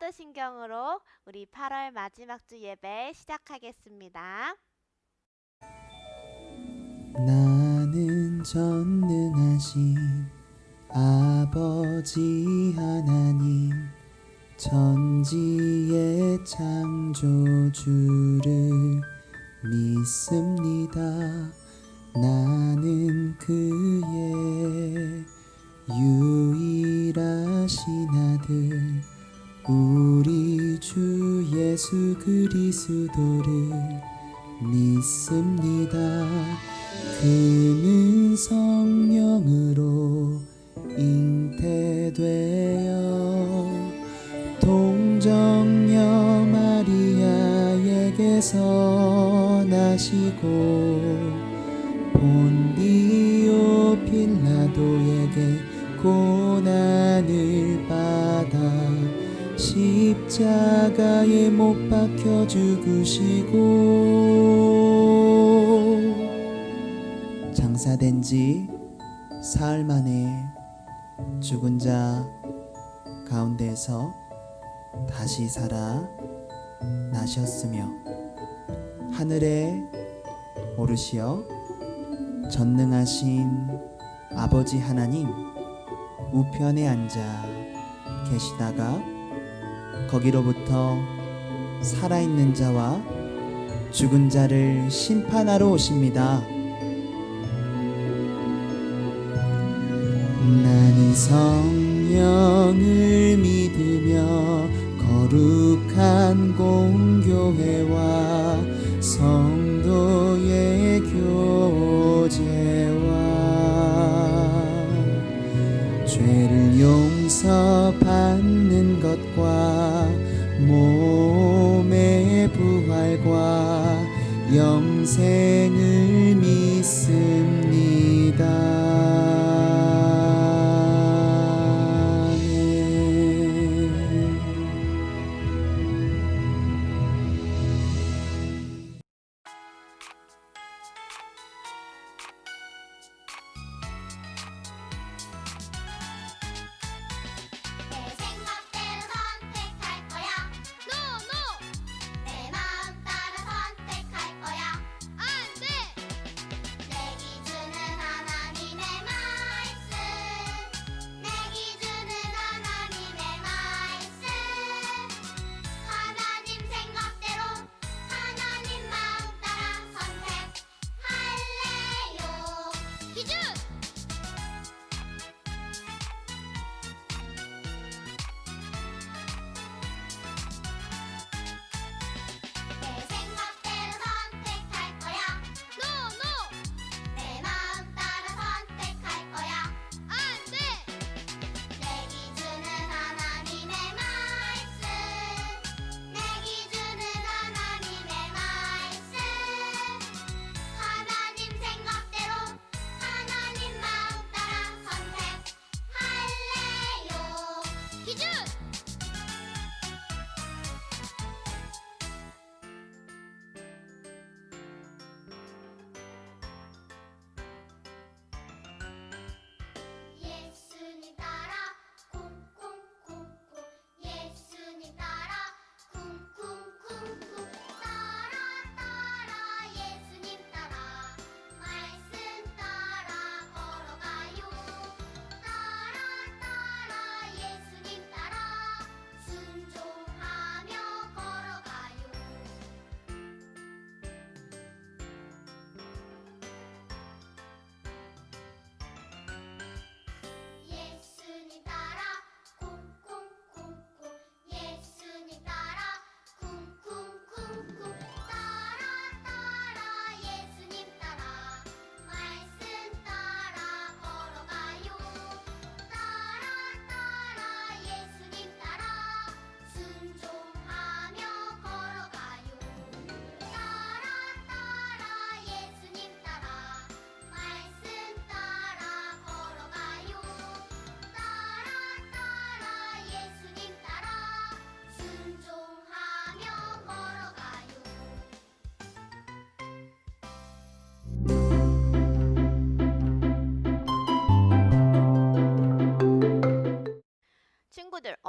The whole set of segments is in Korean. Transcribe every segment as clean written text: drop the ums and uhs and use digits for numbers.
사도신경으로 우리 8월 마지막 주 예배 시작하겠습니다. 나는 전능하신 아버지 하나님 천지의 창조주를 믿습니다. 나는 그의 유일하신 아들 우리 주 예수 그리스도를 믿습니다. 그는 성령으로 잉태되어 동정녀 마리아에게서 나시고 본디오 빌라도에게 고난을 받아 십자가에 못 박혀 죽으시고 장사된 지 사흘 만에 죽은 자 가운데서 다시 살아 나셨으며 하늘에 오르시어 전능하신 아버지 하나님 우편에 앉아 계시다가 거기로부터 살아있는 자와 죽은 자를 심판하러 오십니다. 나는 성령을 믿으며 거룩한 공교회와 성도의 교제와 죄를 용서받는 것과 몸의 부활과 영생을 믿습니다. 내 생각대로 선택할 거야. No, no. 내 마음 따라 선택할 거야. 안 돼.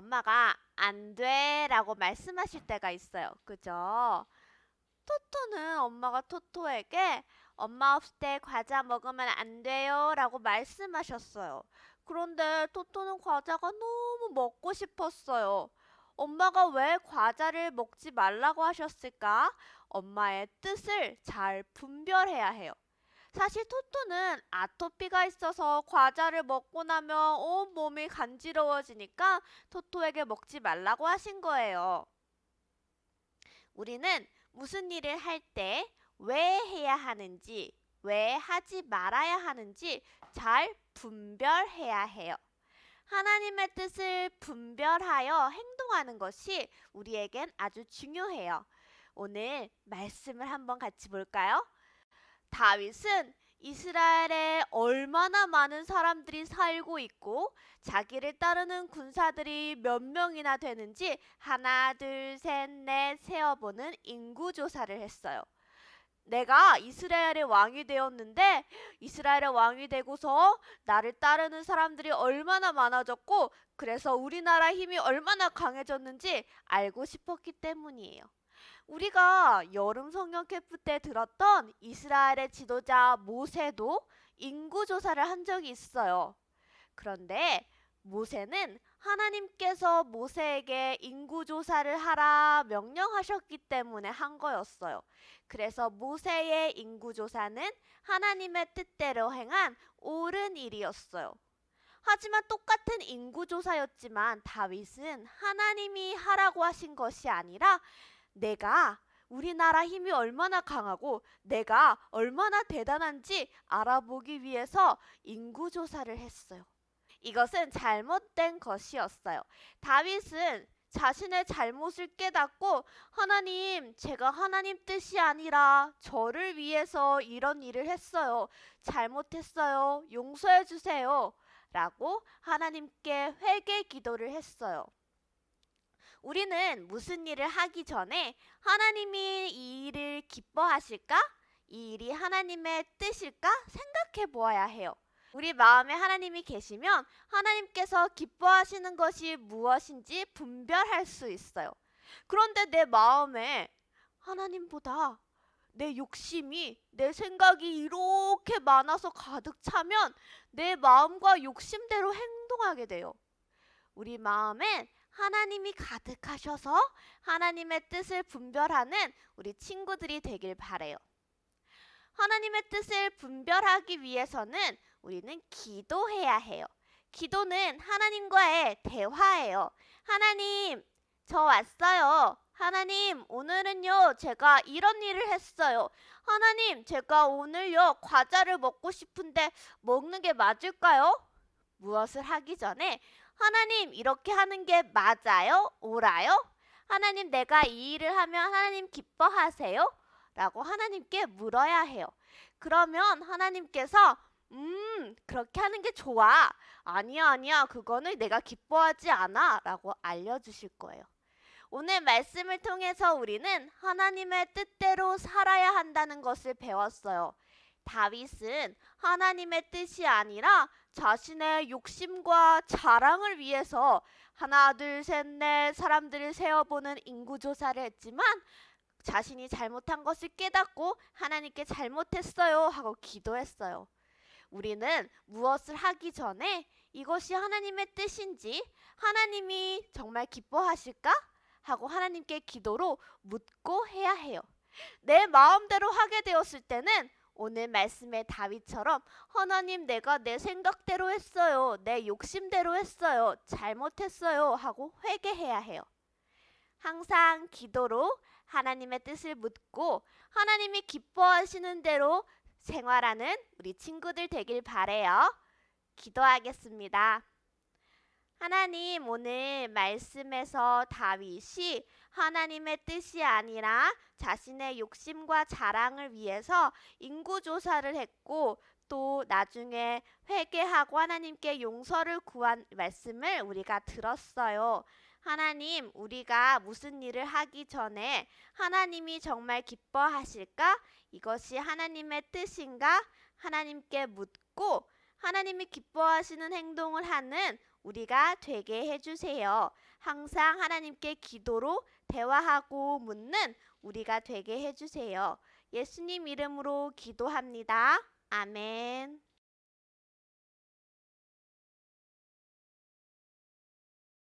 엄마가 안 돼라고 말씀하실 때가 있어요. 그죠? 토토는 엄마가 토토에게 엄마 없을 때 과자 먹으면 안 돼요 라고 말씀하셨어요. 그런데 토토는 과자가 너무 먹고 싶었어요. 엄마가 왜 과자를 먹지 말라고 하셨을까? 엄마의 뜻을 잘 분별해야 해요. 사실 토토는 아토피가 있어서 과자를 먹고 나면 온 몸이 간지러워지니까 토토에게 먹지 말라고 하신 거예요. 우리는 무슨 일을 할 때 왜 해야 하는지, 왜 하지 말아야 하는지 잘 분별해야 해요. 하나님의 뜻을 분별하여 행동하는 것이 우리에겐 아주 중요해요. 오늘 말씀을 한번 같이 볼까요? 다윗은 이스라엘에 얼마나 많은 사람들이 살고 있고 자기를 따르는 군사들이 몇 명이나 되는지 하나, 둘, 셋, 넷 세어보는 인구조사를 했어요. 내가 이스라엘의 왕이 되었는데 이스라엘의 왕이 되고서 나를 따르는 사람들이 얼마나 많아졌고 그래서 우리나라 힘이 얼마나 강해졌는지 알고 싶었기 때문이에요. 우리가 여름 성경 캠프 때 들었던 이스라엘의 지도자 모세도 인구조사를 한 적이 있어요. 그런데 모세는 하나님께서 모세에게 인구조사를 하라 명령하셨기 때문에 한 거였어요. 그래서 모세의 인구조사는 하나님의 뜻대로 행한 옳은 일이었어요. 하지만 똑같은 인구조사였지만 다윗은 하나님이 하라고 하신 것이 아니라 내가 우리나라 힘이 얼마나 강하고 내가 얼마나 대단한지 알아보기 위해서 인구조사를 했어요. 이것은 잘못된 것이었어요. 다윗은 자신의 잘못을 깨닫고 하나님, 제가 하나님 뜻이 아니라 저를 위해서 이런 일을 했어요. 잘못했어요. 용서해 주세요. 라고 하나님께 회개 기도를 했어요. 우리는 무슨 일을 하기 전에 하나님이 이 일을 기뻐하실까? 이 일이 하나님의 뜻일까? 생각해 보아야 해요. 우리 마음에 하나님이 계시면 하나님께서 기뻐하시는 것이 무엇인지 분별할 수 있어요. 그런데 내 마음에 하나님보다 내 욕심이, 내 생각이 이렇게 많아서 가득 차면 내 마음과 욕심대로 행동하게 돼요. 우리 마음엔 하나님이 가득하셔서 하나님의 뜻을 분별하는 우리 친구들이 되길 바래요. 하나님의 뜻을 분별하기 위해서는 우리는 기도해야 해요. 기도는 하나님과의 대화예요. 하나님, 저 왔어요. 하나님, 오늘은요, 제가 이런 일을 했어요. 하나님, 제가 오늘요, 과자를 먹고 싶은데 먹는 게 맞을까요? 무엇을 하기 전에 하나님, 이렇게 하는 게 맞아요? 옳아요? 하나님, 내가 이 일을 하면 하나님 기뻐하세요? 라고 하나님께 물어야 해요. 그러면 하나님께서 그렇게 하는 게 좋아. 아니야, 그거는 내가 기뻐하지 않아. 라고 알려주실 거예요. 오늘 말씀을 통해서 우리는 하나님의 뜻대로 살아야 한다는 것을 배웠어요. 다윗은 하나님의 뜻이 아니라 자신의 욕심과 자랑을 위해서 하나, 둘, 셋, 넷 사람들을 세어보는 인구조사를 했지만 자신이 잘못한 것을 깨닫고 하나님께 잘못했어요 하고 기도했어요. 우리는 무엇을 하기 전에 이것이 하나님의 뜻인지 하나님이 정말 기뻐하실까? 하고 하나님께 기도로 묻고 해야 해요. 내 마음대로 하게 되었을 때는 오늘 말씀의 다윗처럼 하나님, 내가 내 생각대로 했어요. 내 욕심대로 했어요. 잘못했어요 하고 회개해야 해요. 항상 기도로 하나님의 뜻을 묻고 하나님이 기뻐하시는 대로 생활하는 우리 친구들 되길 바래요. 기도하겠습니다. 하나님, 오늘 말씀에서 다윗이 하나님의 뜻이 아니라 자신의 욕심과 자랑을 위해서 인구조사를 했고 또 나중에 회개하고 하나님께 용서를 구한 말씀을 우리가 들었어요. 하나님, 우리가 무슨 일을 하기 전에 하나님이 정말 기뻐하실까? 이것이 하나님의 뜻인가? 하나님께 묻고 하나님이 기뻐하시는 행동을 하는 우리가 되게 해주세요. 항상 하나님께 기도로 대화하고 묻는 우리가 되게 해주세요. 예수님 이름으로 기도합니다. 아멘.